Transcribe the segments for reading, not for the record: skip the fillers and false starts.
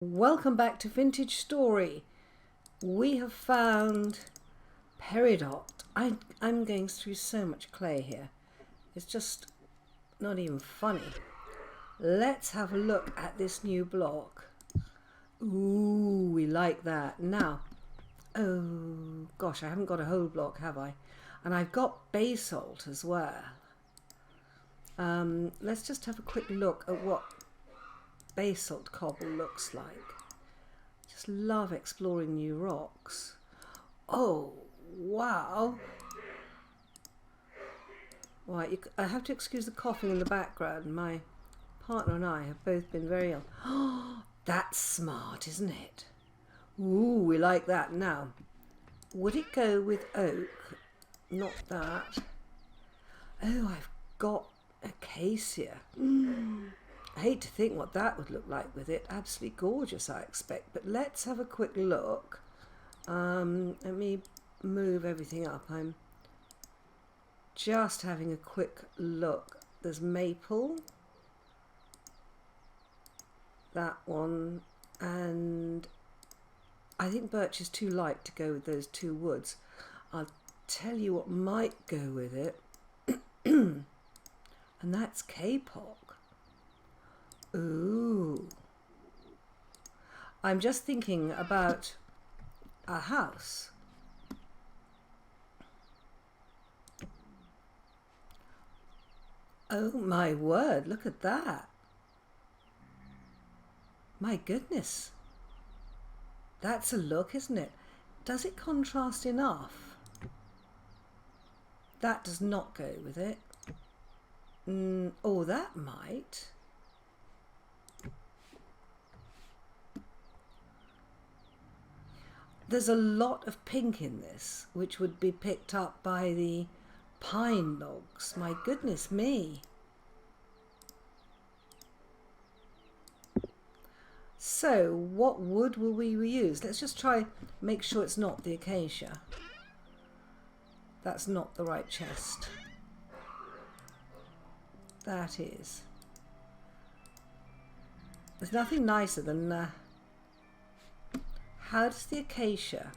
Welcome back to Vintage Story. We have found peridot. I'm going through so much clay here. It's just not even funny. Let's have a look at this new block. Ooh, we like that. Now, oh gosh, I haven't got a whole block, have I? And I've got basalt as well. Let's just have a quick look at what basalt cobble looks like. Just love exploring new rocks. Oh, wow. Right, I have to excuse the coughing in the background. My partner and I have both been very ill. Oh, that's smart, isn't it? Ooh, we like that. Now, would it go with oak? Not that. Oh, I've got acacia. I hate to think what that would look like with it. Absolutely gorgeous, I expect. But let's have a quick look. Let me move everything up. I'm just having a quick look. There's maple. That one. And I think birch is too light to go with those two woods. I'll tell you what might go with it. And that's kapok. Ooh. I'm just thinking about a house. Oh my word, look at that. My goodness. That's a look, isn't it? Does it contrast enough? That does not go with it. Oh, that might. There's a lot of pink in this, which would be picked up by the pine logs. My goodness me. So, what wood will we use? Let's just try make sure it's not the acacia. That's not the right chest. That is. There's nothing nicer than how does the acacia?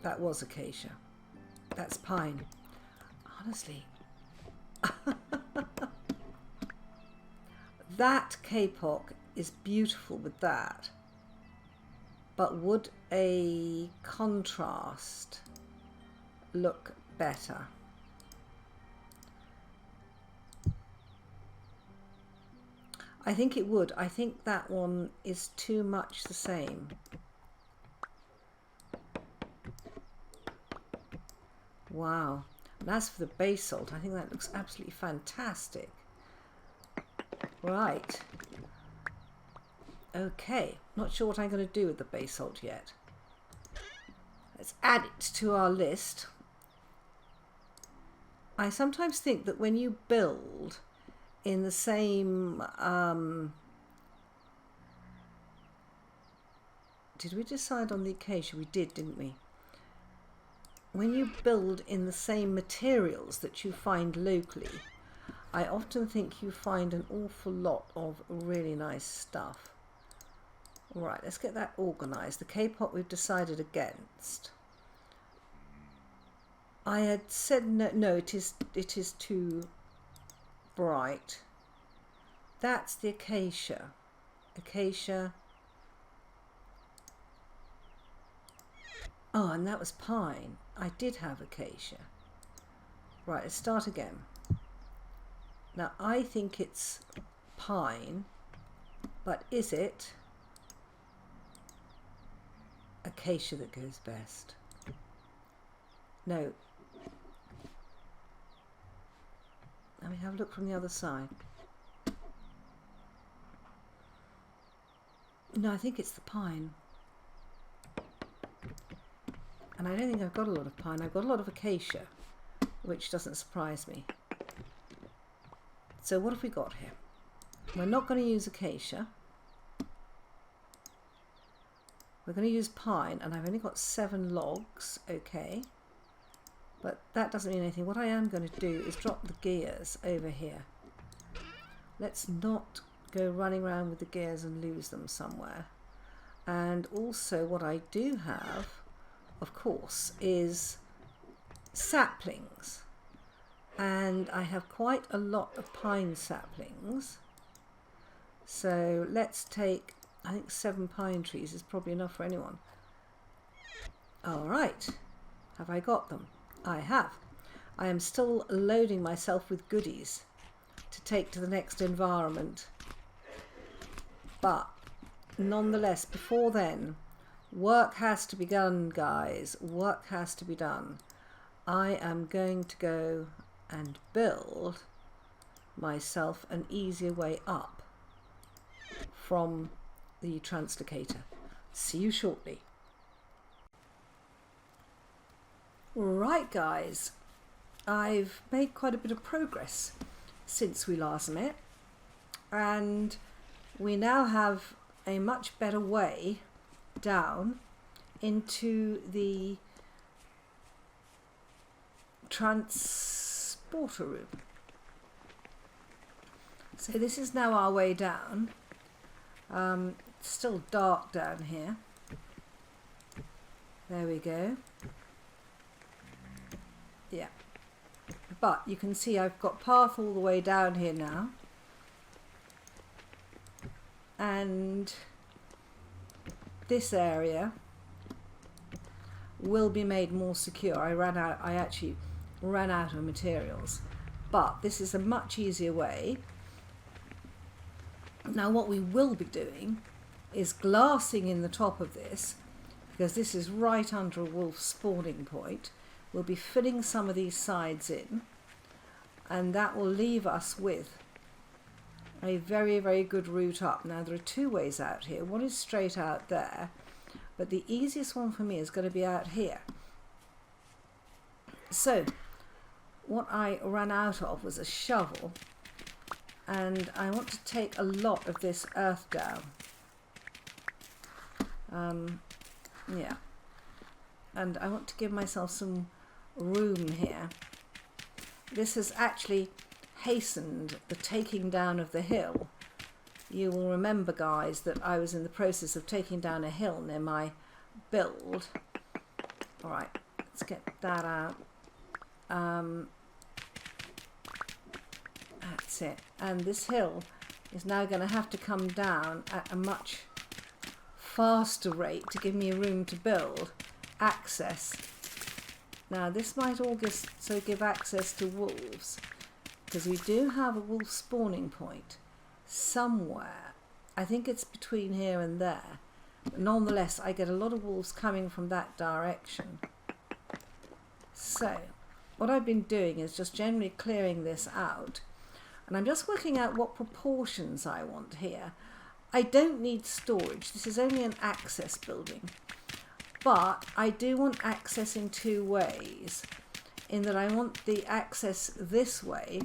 That was acacia. That's pine. Honestly. That kapok is beautiful with that. But would a contrast look better? I think it would. I think that one is too much the same. Wow. And as for the basalt, I think that looks absolutely fantastic. Right. Okay. Not sure what I'm going to do with the basalt yet. Let's add it to our list. I sometimes think that when you build in the same did we decide on the acacia? We did, didn't we? When you build in the same materials that you find locally, I often think you find an awful lot of really nice stuff. All right, let's get that organized. The K-pop we've decided against. I had said no, it is too bright. That's the acacia. Acacia. Oh, and that was pine. I did have acacia. Right, let's start again. Now, I think it's pine, but is it acacia that goes best? No. Let me have a look from the other side. No, I think it's the pine. And I don't think I've got a lot of pine. I've got a lot of acacia, which doesn't surprise me. So what have we got here? We're not going to use acacia. We're going to use pine, and I've only got 7 logs. Okay. But that doesn't mean anything. What I am going to do is drop the gears over here. Let's not go running around with the gears and lose them somewhere. And also what I do have, of course, is saplings. And I have quite a lot of pine saplings. So let's take, I think 7 pine trees is probably enough for anyone. All right, have I got them? I have. I am still loading myself with goodies to take to the next environment. But nonetheless, before then, work has to be done, guys. Work has to be done. I am going to go and build myself an easier way up from the translocator. See you shortly. Right, guys, I've made quite a bit of progress since we last met, and we now have a much better way down into the transporter room. So this is now our way down. It's still dark down here. There we go. Yeah, but you can see I've got path all the way down here now, and this area will be made more secure. I actually ran out of materials, but this is a much easier way. Now what we will be doing is glassing in the top of this, because this is right under a wolf spawning point. We'll be filling some of these sides in, and that will leave us with a very, very good route up. Now there are 2 ways out here. One is straight out there, but the easiest one for me is going to be out here. So what I ran out of was a shovel, and I want to take a lot of this earth down. Yeah, and I want to give myself some room here. This has actually hastened the taking down of the hill. You will remember, guys, that I was in the process of taking down a hill near my build. All right, let's get that out. That's it. And this hill is now going to have to come down at a much faster rate to give me room to build access. Now this might also give access to wolves, because we do have a wolf spawning point somewhere. I think it's between here and there, but nonetheless I get a lot of wolves coming from that direction. So what I've been doing is just generally clearing this out, and I'm just working out what proportions I want here. I don't need storage, this is only an access building. But I do want access in 2 ways, in that I want the access this way,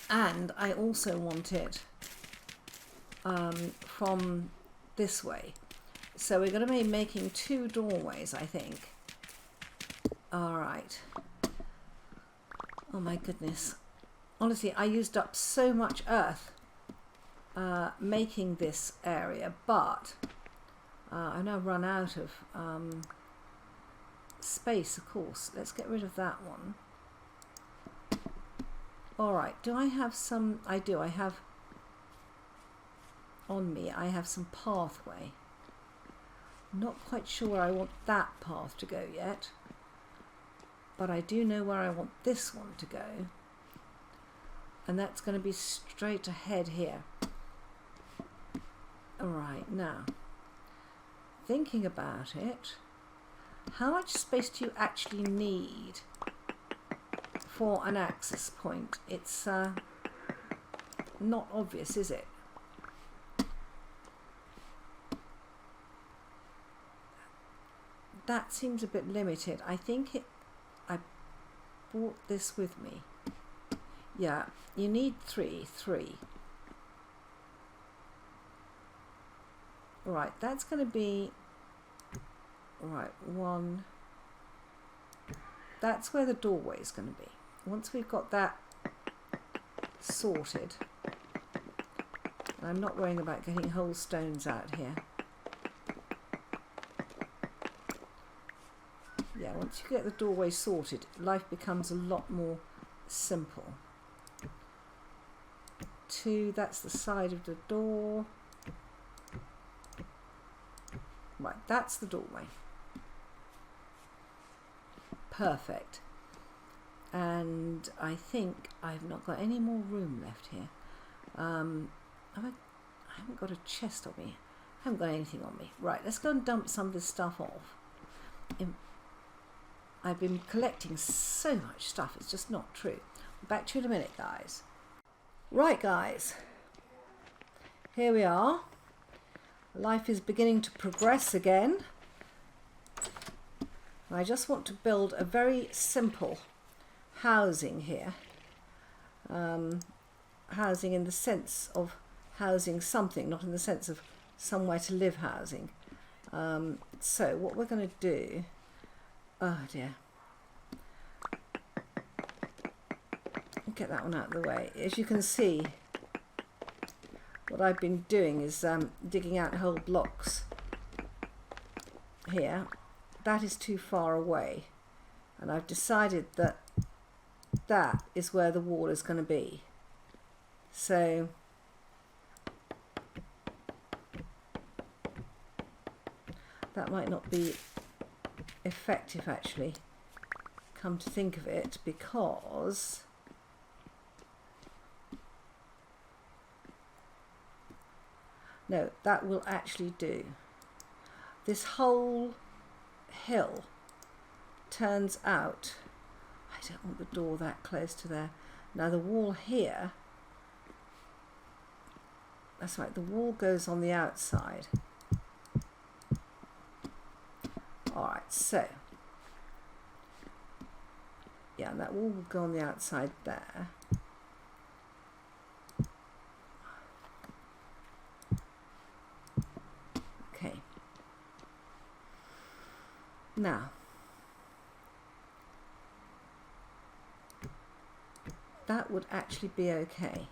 and I also want it from this way. So we're going to be making 2 doorways, I think. All right. Oh my goodness. Honestly, I used up so much earth making this area, but I've now run out of space, of course. Let's get rid of that one. Alright, do I have some... I do, I have... On me, I have some pathway. I'm not quite sure where I want that path to go yet, but I do know where I want this one to go. And that's going to be straight ahead here. Alright, now... Thinking about it, how much space do you actually need for an access point? It's not obvious, is it? That seems a bit limited. I think I brought this with me. Yeah, you need 3. Right, that's going to be, right, 1, that's where the doorway is going to be. Once we've got that sorted, I'm not worrying about getting whole stones out here. Yeah, once you get the doorway sorted, life becomes a lot more simple. 2, that's the side of the door. Right, that's the doorway. Perfect. And I think I've not got any more room left here. I haven't got a chest on me. I haven't got anything on me. Right, let's go and dump some of this stuff off. I've been collecting so much stuff, it's just not true. Back to you in a minute, guys. Right, guys. Here we are. Life is beginning to progress again. I just want to build a very simple housing here. Housing in the sense of housing something, not in the sense of somewhere to live housing. So what we're going to do, oh dear, get that one out of the way. As you can see, what I've been doing is digging out whole blocks here. That is too far away, and I've decided that that is where the wall is going to be. So that might not be effective, actually, come to think of it, because no, that will actually do. This whole hill turns out, I don't want the door that close to there. Now the wall here, that's right, the wall goes on the outside. Alright, so yeah, and that wall will go on the outside there. Okay. Now, that would actually be okay.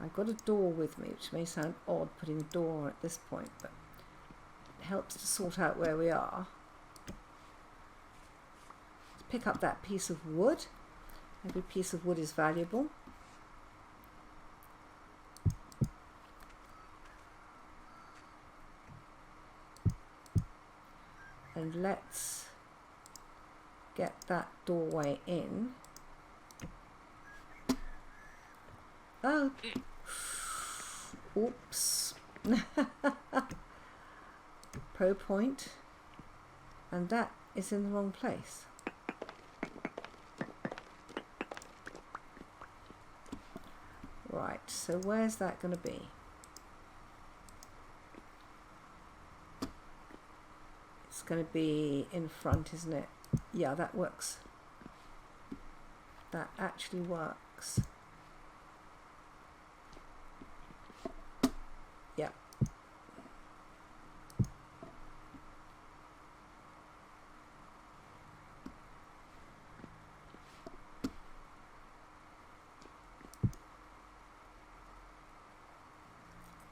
I've got a door with me, which may sound odd putting a door on at this point, but it helps to sort out where we are. Let's pick up that piece of wood. Every piece of wood is valuable. And let's get that doorway in. Oh, oops. Pro point, and that is in the wrong place. Right, so where's that going to be? It's going to be in front, isn't it? Yeah, that works. That actually works. Yeah.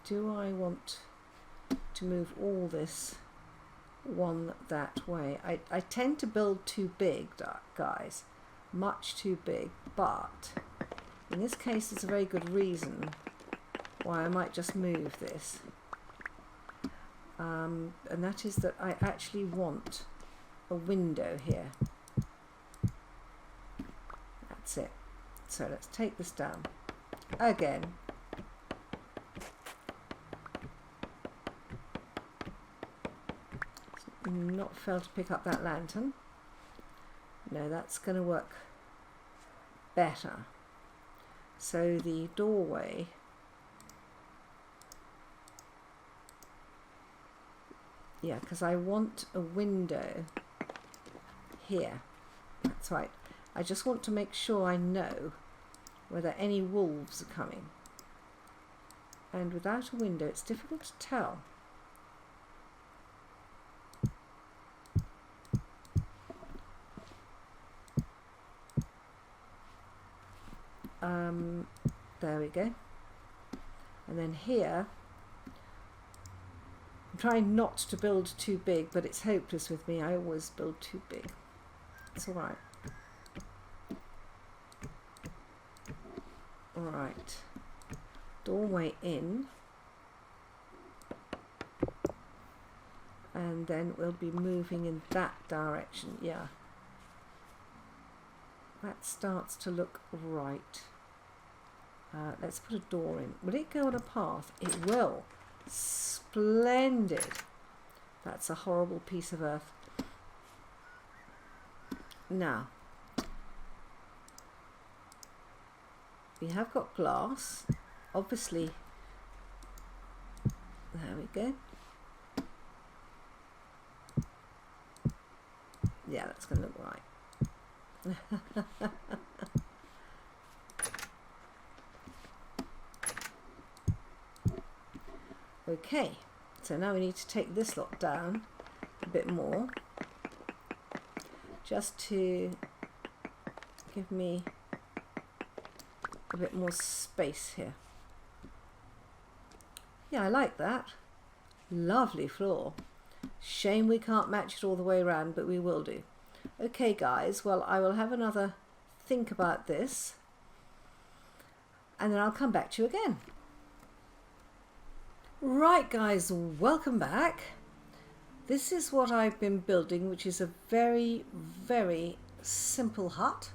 Do I want to move all this one that way? I tend to build too big, guys, much too big, but in this case it's a very good reason why I might just move this, and that is that I actually want a window here. That's it. So let's take this down again. Not failed to pick up that lantern. No, that's going to work better. So the doorway, yeah, because I want a window here. That's right. I just want to make sure I know whether any wolves are coming. And without a window, it's difficult to tell. There we go. And then here, I'm trying not to build too big, but it's hopeless with me. I always build too big. It's all right. All right. Doorway in. And then we'll be moving in that direction. Yeah. That starts to look right. Let's put a door in. Will it go on a path? It will. Splendid. That's a horrible piece of earth. Now, we have got glass. Obviously, there we go. Yeah, that's going to look right. Okay, so now we need to take this lot down a bit more, just to give me a bit more space here. Yeah, I like that. Lovely floor. Shame we can't match it all the way around, but we will do. Okay guys, well, I will have another think about this and then I'll come back to you again. Right guys, welcome back. This is what I've been building, which is a very, very simple hut,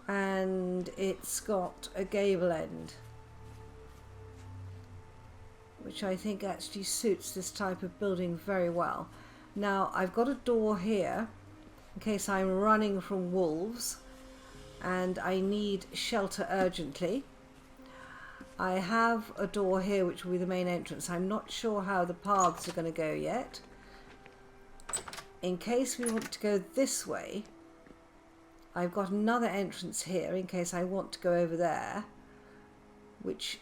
and it's got a gable end, which I think actually suits this type of building very well. Now I've got a door here in case I'm running from wolves and I need shelter urgently. I have a door here which will be the main entrance. I'm not sure how the paths are going to go yet. In case we want to go this way, I've got another entrance here in case I want to go over there, which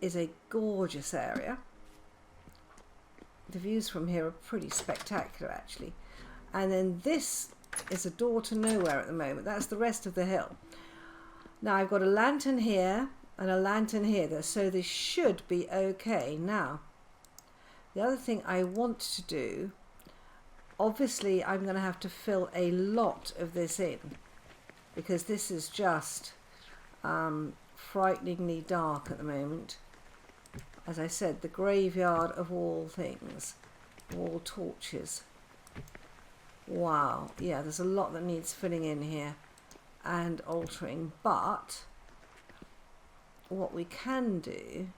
is a gorgeous area. The views from here are pretty spectacular actually. And then this is a door to nowhere at the moment. That's the rest of the hill. Now I've got a lantern here and a lantern here, so this should be okay. Now, the other thing I want to do, obviously I'm going to have to fill a lot of this in because this is just frighteningly dark at the moment. As I said, the graveyard of all things, all torches. Wow, yeah, there's a lot that needs filling in here and altering, but what we can do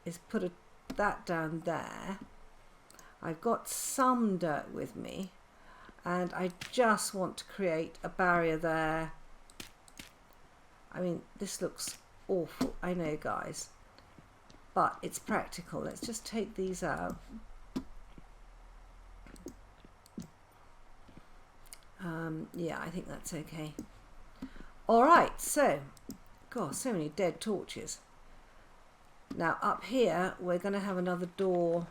is put that down there. I've got some dirt with me and I just want to create a barrier there. I mean, this looks awful, I know guys, but it's practical. Let's just take these out. Yeah, I think that's okay. Alright, so, God, so many dead torches. Now up here we're going to have another door.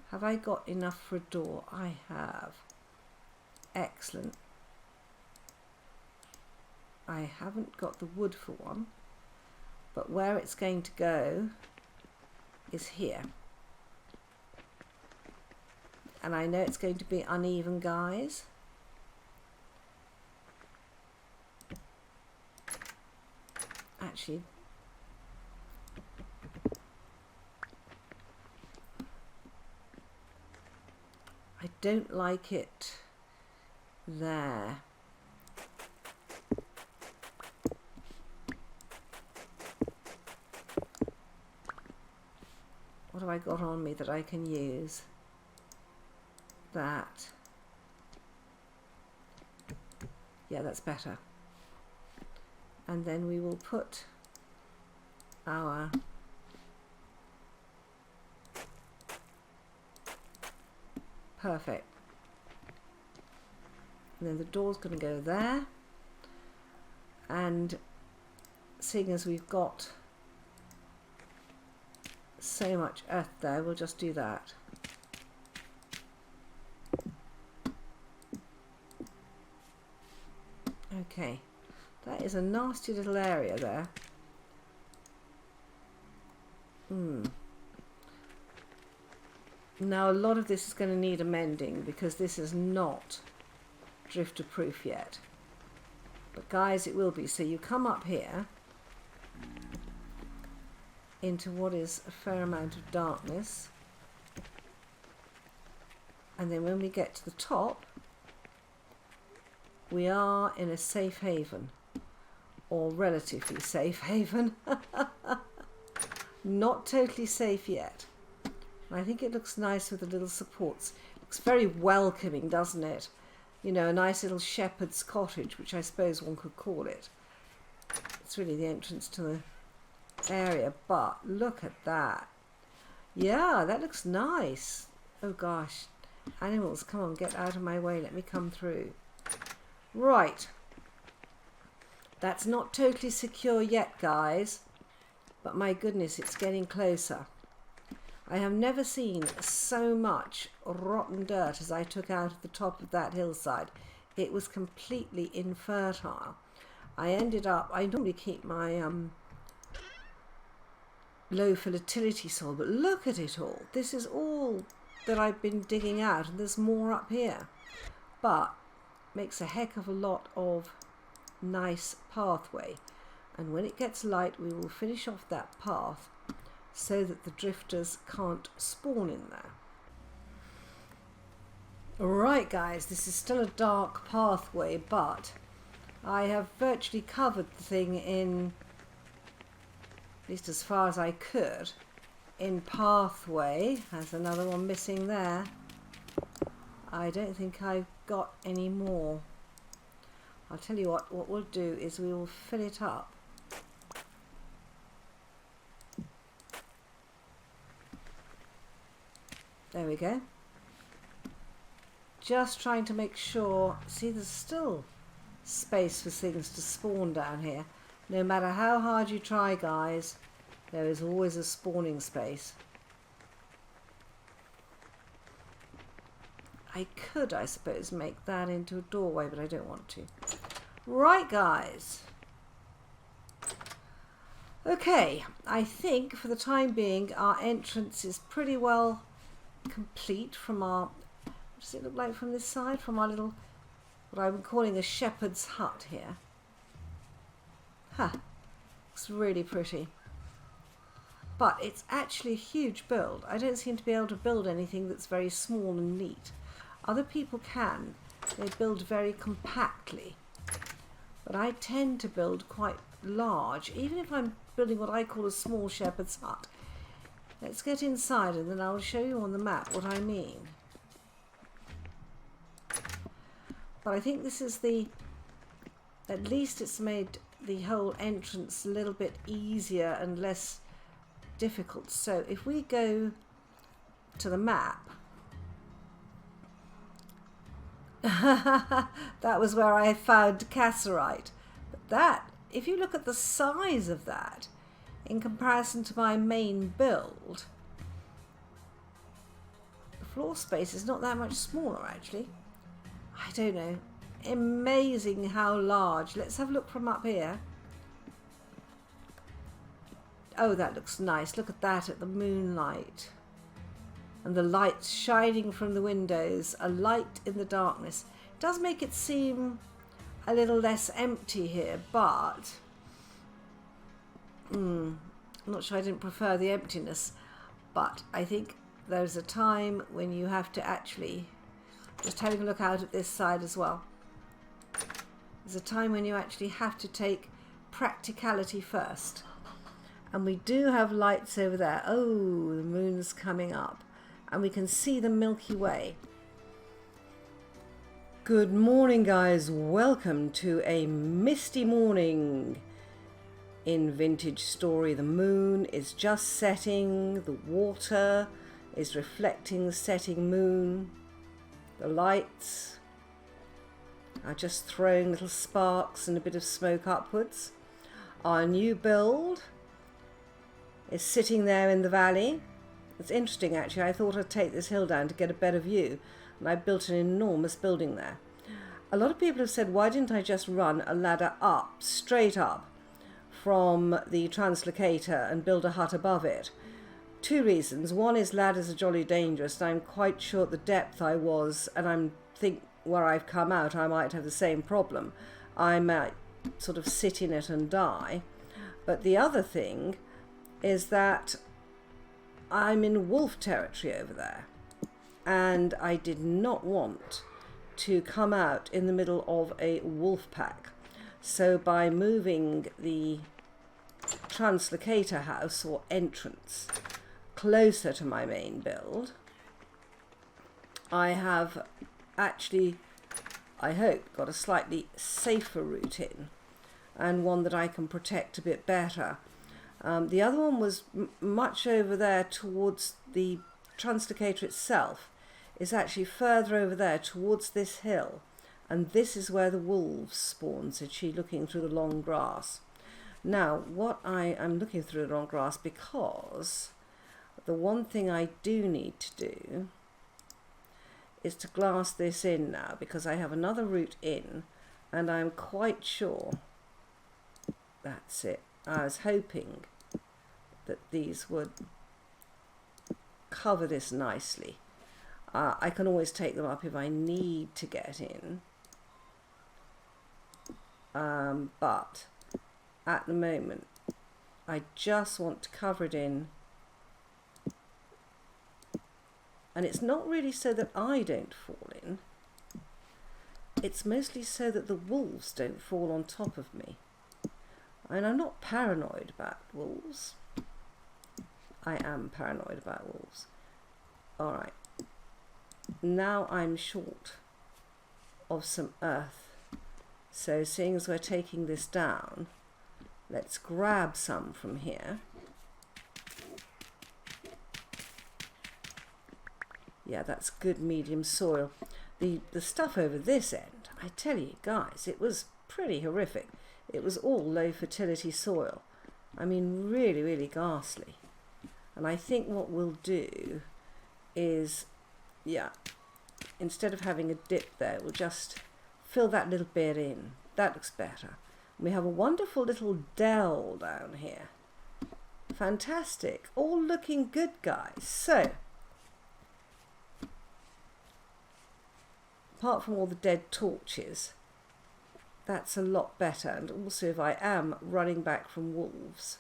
Have I got enough for a door? I have. Excellent. I haven't got the wood for one, but where it's going to go is here. And I know it's going to be uneven, guys. Actually, I don't like it there. What have I got on me that I can use? That. Yeah, that's better. And then we will put our perfect. And then the door's going to go there. And seeing as we've got so much earth there, we'll just do that. Okay. That is a nasty little area there. Now a lot of this is going to need amending because this is not drifter proof yet. But guys, it will be. So you come up here into what is a fair amount of darkness. And then when we get to the top, we are in a safe haven. Or relatively safe haven. Not totally safe yet. I think it looks nice with the little supports. Looks very welcoming, doesn't it? You know, a nice little shepherd's cottage, which I suppose one could call it. It's really the entrance to the area, but look at that. Yeah, that looks nice. Oh gosh. Animals, come on, get out of my way. Let me come through. Right. That's not totally secure yet, guys. But my goodness, it's getting closer. I have never seen so much rotten dirt as I took out of the top of that hillside. It was completely infertile. I normally keep my low fertility soil, but look at it all. This is all that I've been digging out, and there's more up here. But makes a heck of a lot of nice pathway. And when it gets light, we will finish off that path so that the drifters can't spawn in there. Alright guys, this is still a dark pathway, but I have virtually covered the thing in, at least as far as I could, in pathway. There's another one missing there. I don't think I've got any more. I'll tell you what we'll do is we will fill it up. There we go. Just trying to make sure, see, there's still space for things to spawn down here. No matter how hard you try, guys, there is always a spawning space. I could, I suppose, make that into a doorway, but I don't want to. Right, guys. Okay, I think for the time being our entrance is pretty well complete from our, what does it look like from this side? From our little, what I'm calling a shepherd's hut here. Looks really pretty. But it's actually a huge build. I don't seem to be able to build anything that's very small and neat. Other people can. They build very compactly. But I tend to build quite large, even if I'm building what I call a small shepherd's hut. Let's get inside and then I'll show you on the map what I mean. But I think this is the, at least it's made the whole entrance a little bit easier and less difficult. So if we go to the map, that was where I found cassiterite. But that, if you look at the size of that in comparison to my main build, the floor space is not that much smaller actually. I don't know. Amazing how large. Let's have a look from up here. Oh, that looks nice. Look at that, at the moonlight. And the lights shining from the windows. A light in the darkness. It does make it seem a little less empty here, but I'm not sure I didn't prefer the emptiness. But I think there's a time when you have to actually, just having a look out at this side as well, there's a time when you actually have to take practicality first. And we do have lights over there. Oh, the moon's coming up. And we can see the Milky Way. Good morning, guys. Welcome to a misty morning in Vintage Story. The moon is just setting. The water is reflecting the setting moon. The lights are just throwing little sparks and a bit of smoke upwards. Our new build is sitting there in the valley. It's interesting actually. I thought I'd take this hill down to get a better view, and I built an enormous building there. a lot of people have said, why didn't I just run a ladder up, straight up from the Translocator and build a hut above it? Two reasons. One is ladders are jolly dangerous, and I'm quite sure at the depth I was, and I'm think where I've come out, I might have the same problem. I might sort of sit in it and die. But the other thing is that I'm in wolf territory over there, and I did not want to come out in the middle of a wolf pack. So by moving the Translocator house or entrance closer to my main build, I have actually, I hope, got a slightly safer route in, and one that I can protect a bit better. The other one was much over there towards the Translocator itself. Is actually further over there towards this hill, and this is where the wolves spawn, said she, looking through the long grass. Now, what I'm looking through the long grass because the one thing I do need to do is to glass this in now, because I have another route in, and I'm quite sure that's it. I was hoping that these would cover this nicely. I can always take them up if I need to get in, but at the moment I just want to cover it in, and it's not really so that I don't fall in, it's mostly so that the wolves don't fall on top of me. And I'm not paranoid about wolves. I am paranoid about wolves. Alright. Now I'm short of some earth, so seeing as we're taking this down, let's grab some from here. Yeah, that's good medium soil. The stuff over this end, I tell you guys, it was pretty horrific. It was all low fertility soil. I mean, really, really ghastly. And I think what we'll do is, yeah, instead of having a dip there, we'll just fill that little bit in. That looks better. We have a wonderful little dell down here. Fantastic. All looking good, guys. So, apart from all the dead torches, that's a lot better. And also, if I am running back from wolves,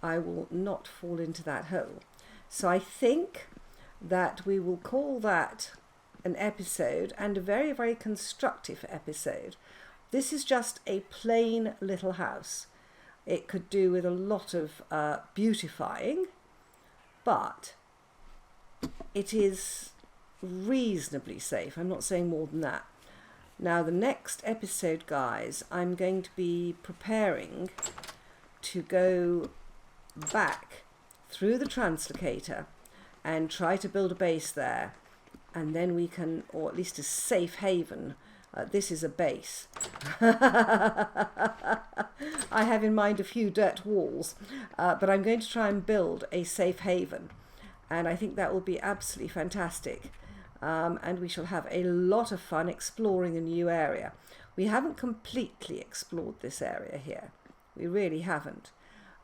I will not fall into that hole. So I think that we will call that an episode, and a very, very constructive episode. This is just a plain little house. It could do with a lot of beautifying, but it is reasonably safe. I'm not saying more than that. Now, the next episode, guys, I'm going to be preparing to go back through the Translocator and try to build a base there, and then we can, or at least a safe haven. This is a base. I have in mind a few dirt walls, but I'm going to try and build a safe haven, and I think that will be absolutely fantastic. And we shall have a lot of fun exploring a new area. We haven't completely explored this area here. We really haven't.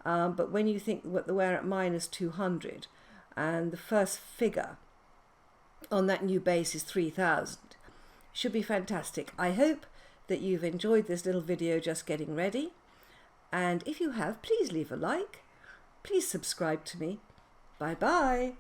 But when you think that we're at -200 and the first figure on that new base is 3,000, should be fantastic. I hope that you've enjoyed this little video just getting ready. And if you have, please leave a like. Please subscribe to me. Bye bye.